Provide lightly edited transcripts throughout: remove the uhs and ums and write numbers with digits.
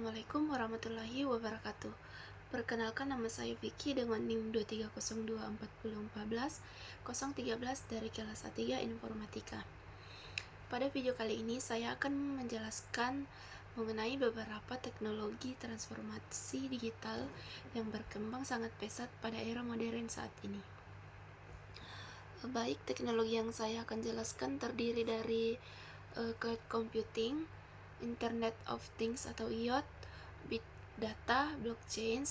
Assalamualaikum warahmatullahi wabarakatuh. Perkenalkan, nama saya Vicky dengan NIM 2302414 dari kelas A3 Informatika. Pada video kali ini saya akan menjelaskan mengenai beberapa teknologi transformasi digital yang berkembang sangat pesat pada era modern saat ini. Baik, teknologi yang saya akan jelaskan terdiri dari cloud computing, Internet of Things atau IoT, Big Data, Blockchain,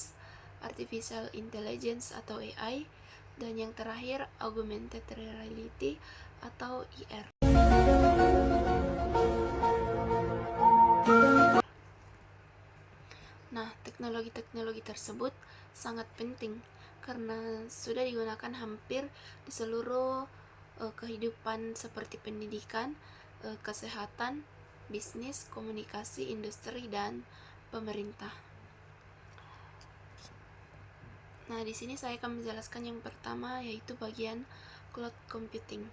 Artificial Intelligence atau AI, dan yang terakhir Augmented Reality atau IR. Nah, teknologi-teknologi tersebut sangat penting karena sudah digunakan hampir di seluruh kehidupan seperti pendidikan, kesehatan, bisnis, komunikasi, industri, dan pemerintah. Nah, di sini saya akan menjelaskan yang pertama, yaitu bagian cloud computing.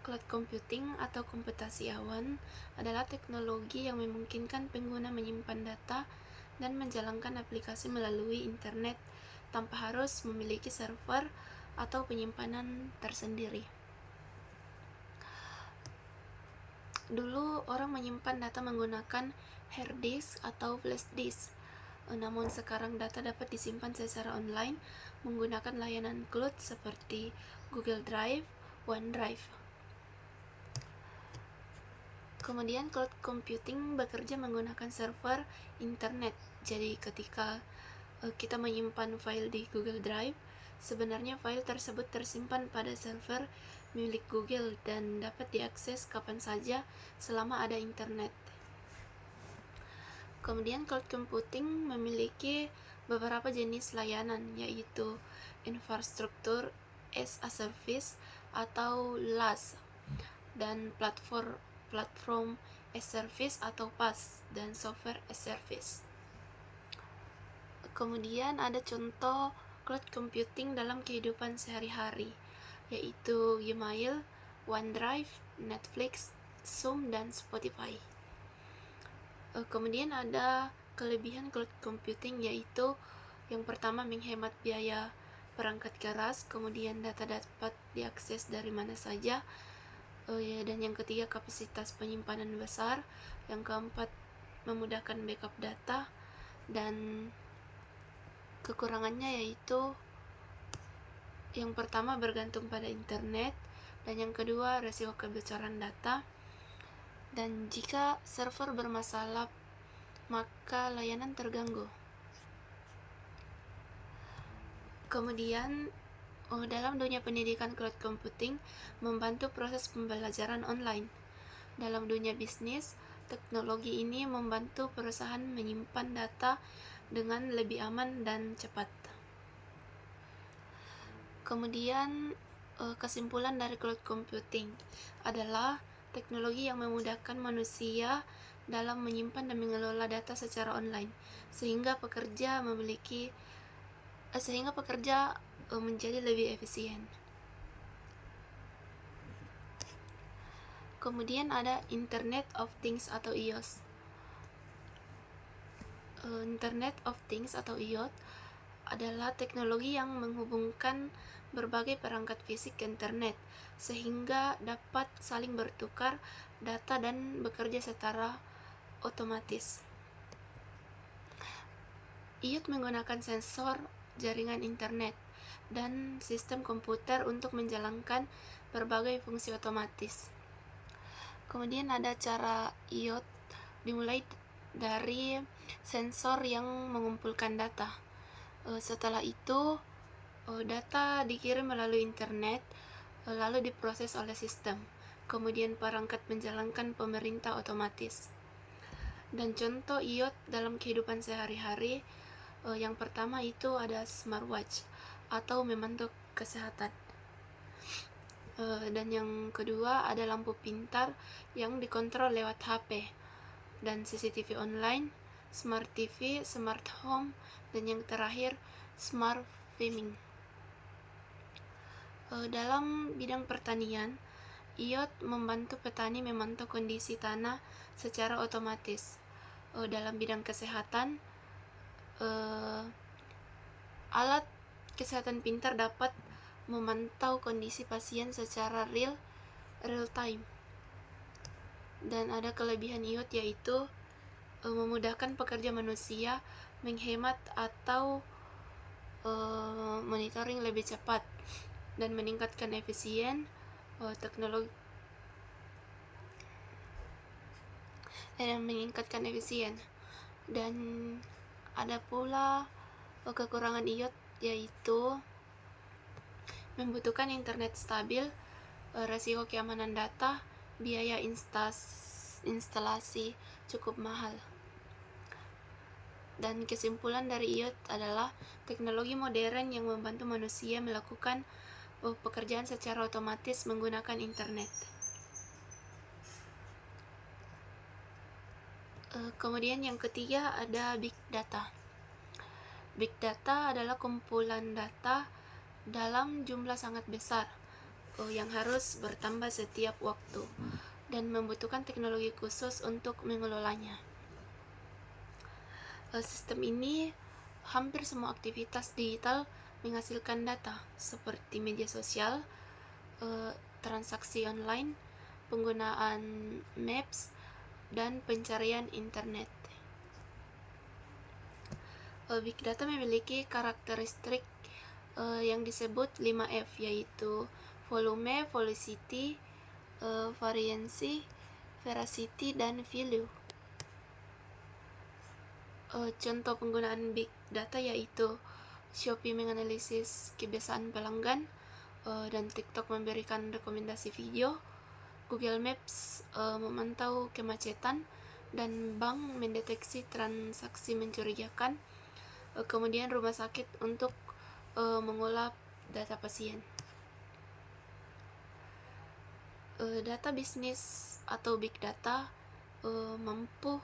Cloud computing atau komputasi awan adalah teknologi yang memungkinkan pengguna menyimpan data dan menjalankan aplikasi melalui internet tanpa harus memiliki server atau penyimpanan tersendiri. Dulu orang menyimpan data menggunakan hard disk atau flash disk. Namun sekarang data dapat disimpan secara online menggunakan layanan cloud seperti Google Drive, OneDrive. Kemudian cloud computing bekerja menggunakan server internet. Jadi ketika kita menyimpan file di Google Drive, sebenarnya file tersebut tersimpan pada server milik Google dan dapat diakses kapan saja selama ada internet. Kemudian cloud computing memiliki beberapa jenis layanan, yaitu infrastruktur as a service atau LaaS, dan platform as service atau PaaS, dan software as service. Kemudian ada contoh cloud computing dalam kehidupan sehari-hari, yaitu Gmail, OneDrive, Netflix, Zoom, dan Spotify. Kemudian ada kelebihan cloud computing, yaitu yang pertama menghemat biaya perangkat keras, kemudian data dapat diakses dari mana saja, dan yang ketiga kapasitas penyimpanan besar, yang keempat memudahkan backup data, dan kekurangannya yaitu yang pertama bergantung pada internet, dan yang kedua resiko kebocoran data, dan jika server bermasalah maka layanan terganggu. Kemudian dalam dunia pendidikan, cloud computing membantu proses pembelajaran online. Dalam dunia bisnis, teknologi ini membantu perusahaan menyimpan data dengan lebih aman dan cepat. Kemudian kesimpulan dari cloud computing adalah teknologi yang memudahkan manusia dalam menyimpan dan mengelola data secara online, sehingga pekerja menjadi lebih efisien. Kemudian ada Internet of Things atau IoT. Internet of Things atau IoT adalah teknologi yang menghubungkan berbagai perangkat fisik ke internet sehingga dapat saling bertukar data dan bekerja secara otomatis. IoT menggunakan sensor, jaringan internet, dan sistem komputer untuk menjalankan berbagai fungsi otomatis. Kemudian ada cara IoT, dimulai dari sensor yang mengumpulkan data. Setelah itu data dikirim melalui internet, lalu diproses oleh sistem. Kemudian perangkat menjalankan pemerintah otomatis. Dan contoh IoT dalam kehidupan sehari-hari, yang pertama itu ada smartwatch atau memantau kesehatan. Dan yang kedua ada lampu pintar yang dikontrol lewat HP, dan CCTV online, smart TV, smart home, dan yang terakhir smart farming. Dalam bidang pertanian, IoT membantu petani memantau kondisi tanah secara otomatis. dalam bidang kesehatan, alat kesehatan pintar dapat memantau kondisi pasien secara real time. Dan ada kelebihan IoT, yaitu memudahkan pekerja manusia menghemat atau monitoring lebih cepat dan meningkatkan efisien. Dan ada pula kekurangan IoT, yaitu membutuhkan internet stabil, resiko keamanan data, biaya instalasi cukup mahal. Dan kesimpulan dari IoT adalah teknologi modern yang membantu manusia melakukan pekerjaan secara otomatis menggunakan internet. Kemudian yang ketiga ada Big Data. Big Data adalah kumpulan data dalam jumlah sangat besar yang harus bertambah setiap waktu dan membutuhkan teknologi khusus untuk mengelolanya. Sistem ini hampir semua aktivitas digital menghasilkan data seperti media sosial, transaksi online, penggunaan maps, dan pencarian internet. Big Data memiliki karakteristik yang disebut 5F, yaitu volume, velocity, variancy, veracity, dan value. Contoh penggunaan Big Data yaitu Shopee menganalisis kebiasaan pelanggan, dan TikTok memberikan rekomendasi video, Google Maps memantau kemacetan, dan bank mendeteksi transaksi mencurigakan, kemudian rumah sakit untuk mengolah data pasien. Data bisnis atau Big Data mampu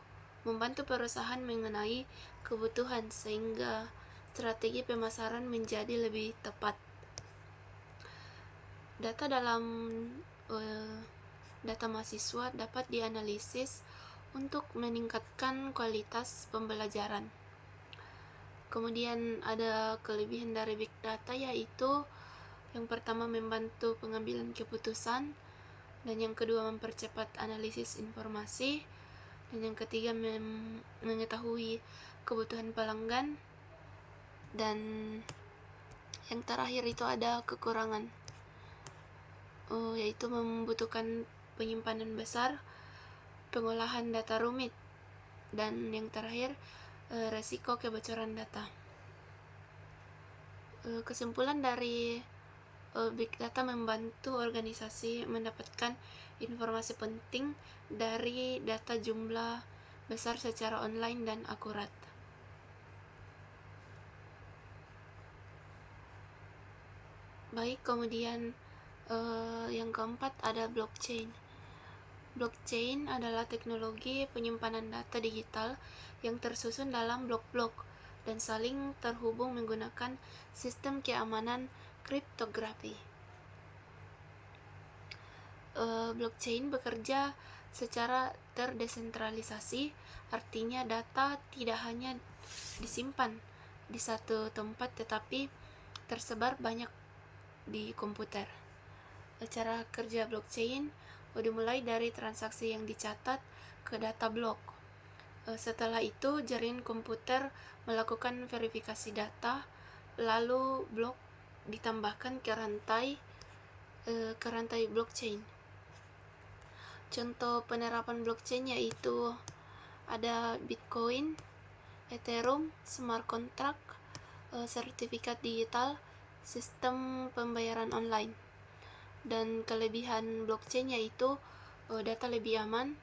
membantu perusahaan mengenai kebutuhan sehingga strategi pemasaran menjadi lebih tepat. Data dalam data mahasiswa dapat dianalisis untuk meningkatkan kualitas pembelajaran. Kemudian ada kelebihan dari Big Data, yaitu yang pertama membantu pengambilan keputusan, dan yang kedua mempercepat analisis informasi, dan yang ketiga mengetahui kebutuhan pelanggan, dan yang terakhir itu ada kekurangan, yaitu membutuhkan penyimpanan besar, pengolahan data rumit, dan yang terakhir resiko kebocoran data. Kesimpulan dari Big Data membantu organisasi mendapatkan informasi penting dari data jumlah besar secara online dan akurat. Baik, kemudian yang keempat ada blockchain. Blockchain adalah teknologi penyimpanan data digital yang tersusun dalam blok-blok dan saling terhubung menggunakan sistem keamanan kriptografi. Blockchain bekerja secara terdesentralisasi, artinya data tidak hanya disimpan di satu tempat tetapi tersebar banyak di komputer. Cara kerja blockchain dimulai dari transaksi yang dicatat ke data blok. Setelah itu jaringan komputer melakukan verifikasi data, lalu blok ditambahkan ke rantai blockchain. Contoh penerapan blockchain yaitu ada Bitcoin, Ethereum, smart contract, sertifikat digital, sistem pembayaran online. Dan kelebihan blockchain yaitu data lebih aman,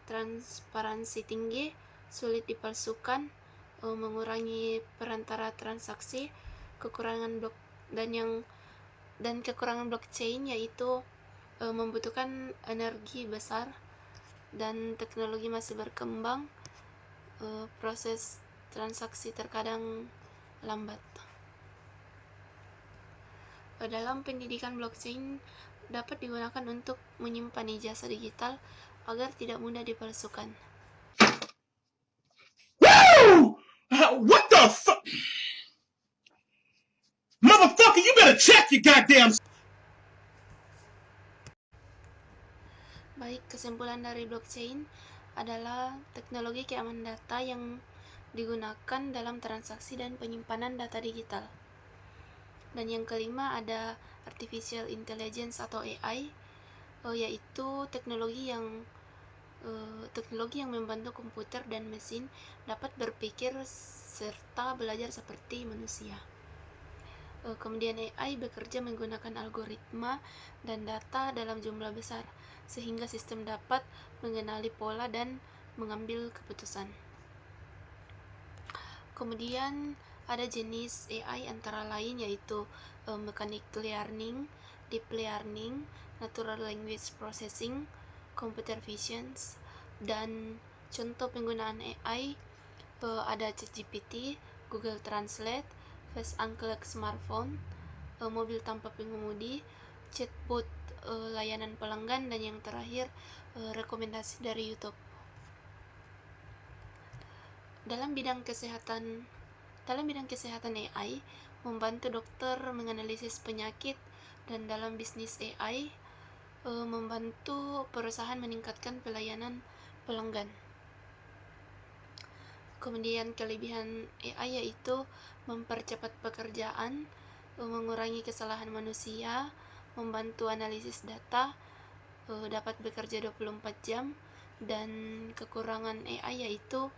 transparansi tinggi, sulit dipalsukan, mengurangi perantara transaksi. Kekurangan blockchain yaitu membutuhkan energi besar dan teknologi masih berkembang, proses transaksi terkadang lambat. Dalam pendidikan, blockchain dapat digunakan untuk menyimpan ijazah digital agar tidak mudah dipalsukan. your goddamn. Baik, kesimpulan dari blockchain adalah teknologi keamanan data yang digunakan dalam transaksi dan penyimpanan data digital. Dan yang kelima ada artificial intelligence atau AI, yaitu teknologi yang membantu komputer dan mesin dapat berpikir serta belajar seperti manusia. Kemudian AI bekerja menggunakan algoritma dan data dalam jumlah besar, sehingga sistem dapat mengenali pola dan mengambil keputusan. Kemudian ada jenis AI antara lain yaitu mechanical learning, deep learning, natural language processing, computer vision, dan contoh penggunaan AI ada ChatGPT, Google Translate, face unlock smartphone, mobil tanpa pengemudi, chatbot layanan pelanggan, dan yang terakhir rekomendasi dari YouTube. Dalam bidang kesehatan AI membantu dokter menganalisis penyakit, dan dalam bisnis AI membantu perusahaan meningkatkan pelayanan pelanggan. Kemudian kelebihan AI yaitu mempercepat pekerjaan, mengurangi kesalahan manusia, membantu analisis data, dapat bekerja 24 jam, dan kekurangan AI yaitu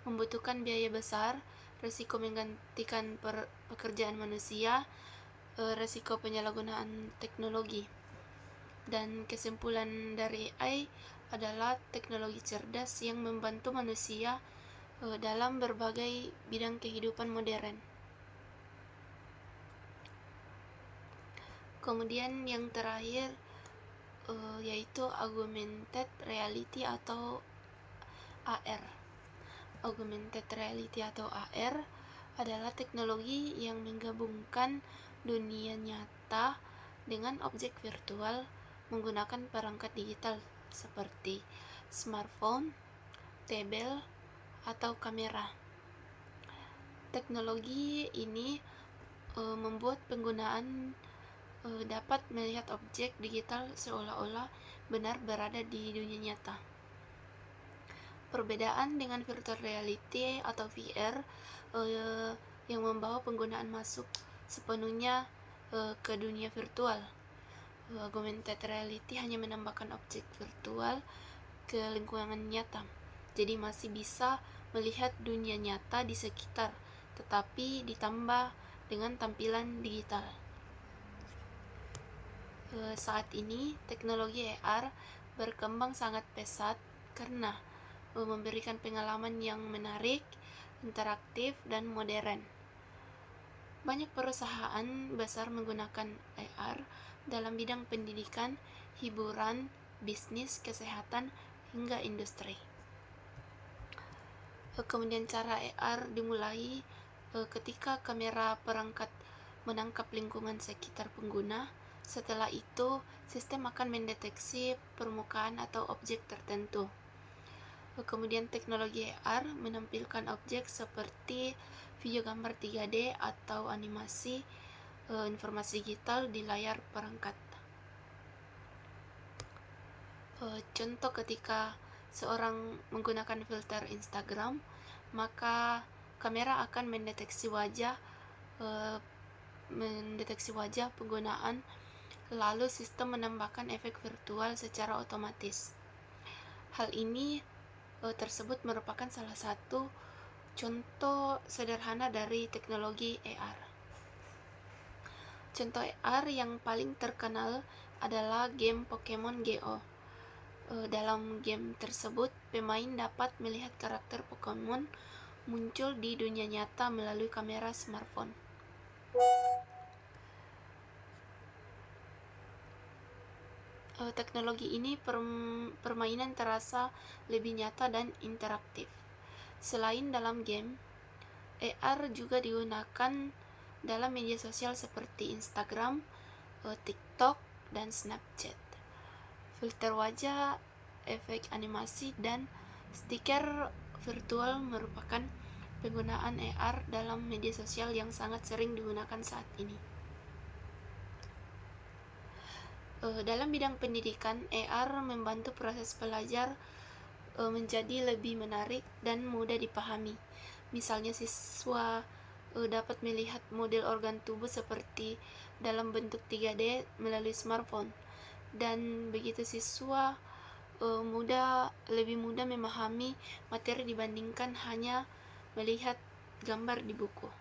membutuhkan biaya besar, risiko menggantikan pekerjaan manusia, risiko penyalahgunaan teknologi. Dan kesimpulan dari AI adalah teknologi cerdas yang membantu manusia dalam berbagai bidang kehidupan modern. Kemudian yang terakhir yaitu augmented reality atau AR. Augmented reality atau AR adalah teknologi yang menggabungkan dunia nyata dengan objek virtual menggunakan perangkat digital seperti smartphone, tablet, atau kamera. Teknologi ini membuat penggunaan dapat melihat objek digital seolah-olah benar berada di dunia nyata. Perbedaan dengan virtual reality atau VR yang membawa penggunaan masuk sepenuhnya ke dunia virtual. Augmented reality hanya menambahkan objek virtual ke lingkungan nyata. Jadi masih bisa melihat dunia nyata di sekitar, tetapi ditambah dengan tampilan digital. Saat ini teknologi AR berkembang sangat pesat karena memberikan pengalaman yang menarik, interaktif, dan modern. Banyak perusahaan besar menggunakan AR dalam bidang pendidikan, hiburan, bisnis, kesehatan, hingga industri. Kemudian cara AR dimulai ketika kamera perangkat menangkap lingkungan sekitar pengguna. Setelah itu, sistem akan mendeteksi permukaan atau objek tertentu. Kemudian teknologi AR menampilkan objek seperti video gambar 3D atau animasi informasi digital di layar perangkat. Contoh ketika seorang menggunakan filter Instagram, maka kamera akan mendeteksi wajah penggunaan, lalu sistem menambahkan efek virtual secara otomatis. Hal ini tersebut merupakan salah satu contoh sederhana dari teknologi AR. Contoh AR yang paling terkenal adalah game Pokemon Go. Dalam game tersebut, pemain dapat melihat karakter Pokemon muncul di dunia nyata melalui kamera smartphone. Teknologi ini permainan terasa lebih nyata dan interaktif. Selain dalam game, AR juga digunakan dalam media sosial seperti Instagram, TikTok, dan Snapchat. Filter wajah, efek animasi, dan stiker virtual merupakan penggunaan AR dalam media sosial yang sangat sering digunakan saat ini. Dalam bidang pendidikan, AR membantu proses belajar menjadi lebih menarik dan mudah dipahami. Misalnya siswa dapat melihat model organ tubuh seperti dalam bentuk 3D melalui smartphone, dan begitu siswa lebih mudah memahami materi dibandingkan hanya melihat gambar di buku.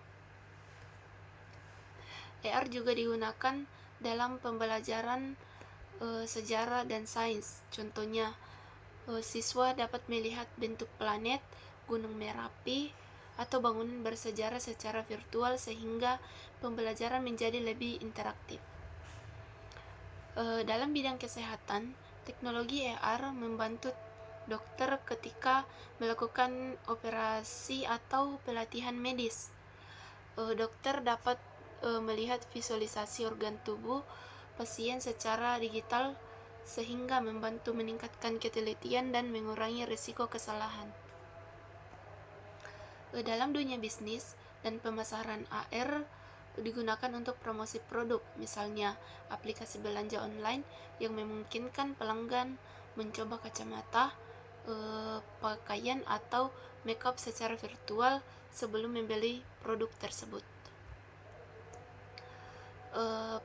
AR juga digunakan dalam pembelajaran sejarah dan sains. Contohnya, siswa dapat melihat bentuk planet, gunung Merapi, atau bangunan bersejarah secara virtual sehingga pembelajaran menjadi lebih interaktif. Dalam bidang kesehatan, teknologi AR membantu dokter ketika melakukan operasi atau pelatihan medis. Dokter dapat melihat visualisasi organ tubuh pasien secara digital sehingga membantu meningkatkan ketelitian dan mengurangi risiko kesalahan. Dalam dunia bisnis dan pemasaran, AR digunakan untuk promosi produk, misalnya aplikasi belanja online yang memungkinkan pelanggan mencoba kacamata, pakaian, atau makeup secara virtual sebelum membeli produk tersebut.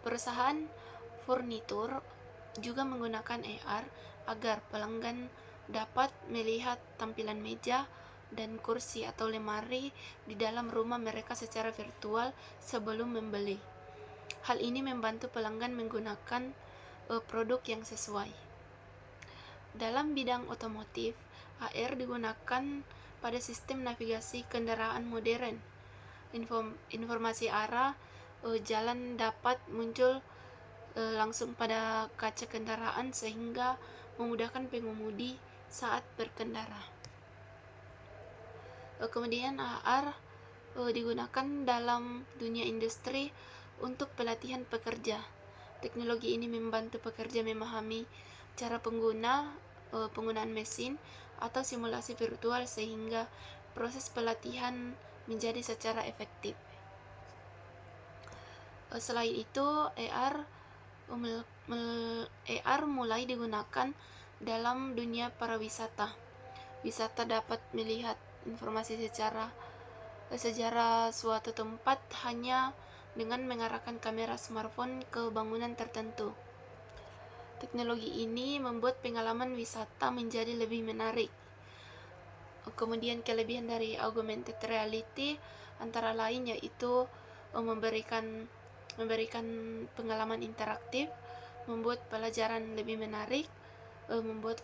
Perusahaan furnitur juga menggunakan AR agar pelanggan dapat melihat tampilan meja dan kursi atau lemari di dalam rumah mereka secara virtual sebelum membeli. Hal ini membantu pelanggan menggunakan produk yang sesuai. Dalam bidang otomotif, AR digunakan pada sistem navigasi kendaraan modern. Informasi arah jalan dapat muncul langsung pada kaca kendaraan sehingga memudahkan pengemudi saat berkendara. Kemudian AR digunakan dalam dunia industri untuk pelatihan pekerja. Teknologi ini membantu pekerja memahami cara penggunaan mesin atau simulasi virtual sehingga proses pelatihan menjadi secara efektif. Selain itu, AR mulai digunakan dalam dunia pariwisata. Wisata dapat melihat informasi sejarah suatu tempat hanya dengan mengarahkan kamera smartphone ke bangunan tertentu. Teknologi ini membuat pengalaman wisata menjadi lebih menarik. Kemudian kelebihan dari augmented reality antara lain yaitu memberikan pengalaman interaktif, membuat pelajaran lebih menarik, membuat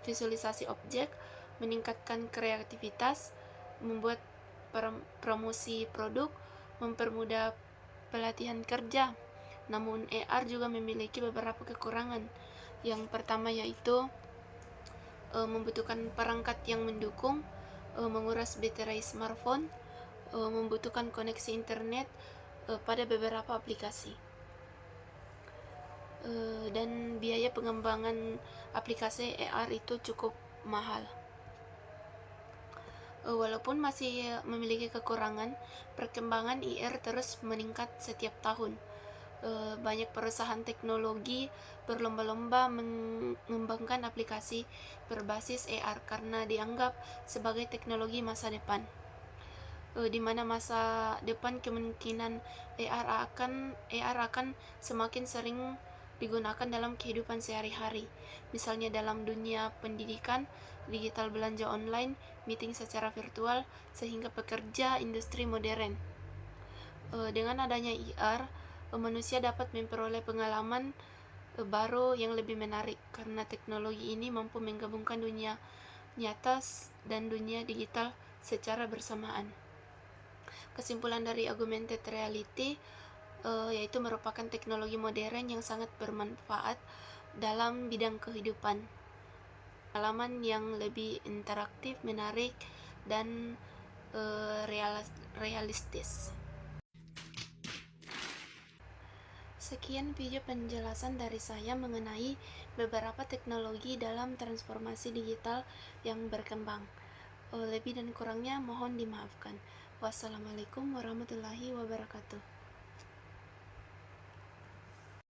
visualisasi objek, meningkatkan kreativitas, membuat promosi produk, mempermudah pelatihan kerja. Namun AR juga memiliki beberapa kekurangan. Yang pertama yaitu membutuhkan perangkat yang mendukung, menguras baterai smartphone, membutuhkan koneksi internet pada beberapa aplikasi, dan biaya pengembangan aplikasi AR itu cukup mahal. Walaupun masih memiliki kekurangan, perkembangan AR terus meningkat setiap tahun. Banyak perusahaan teknologi berlomba-lomba mengembangkan aplikasi berbasis AR karena dianggap sebagai teknologi masa depan. Di mana masa depan kemungkinan AR akan semakin sering digunakan dalam kehidupan sehari-hari, misalnya dalam dunia pendidikan, digital belanja online, meeting secara virtual, sehingga pekerja industri modern. Dengan adanya AR, manusia dapat memperoleh pengalaman baru yang lebih menarik karena teknologi ini mampu menggabungkan dunia nyata dan dunia digital secara bersamaan. Kesimpulan dari augmented reality yaitu merupakan teknologi modern yang sangat bermanfaat dalam bidang kehidupan. Pengalaman yang lebih interaktif, menarik, dan realistis. Sekian video penjelasan dari saya mengenai beberapa teknologi dalam transformasi digital yang berkembang. Lebih dan kurangnya mohon dimaafkan. Wassalamualaikum warahmatullahi wabarakatuh.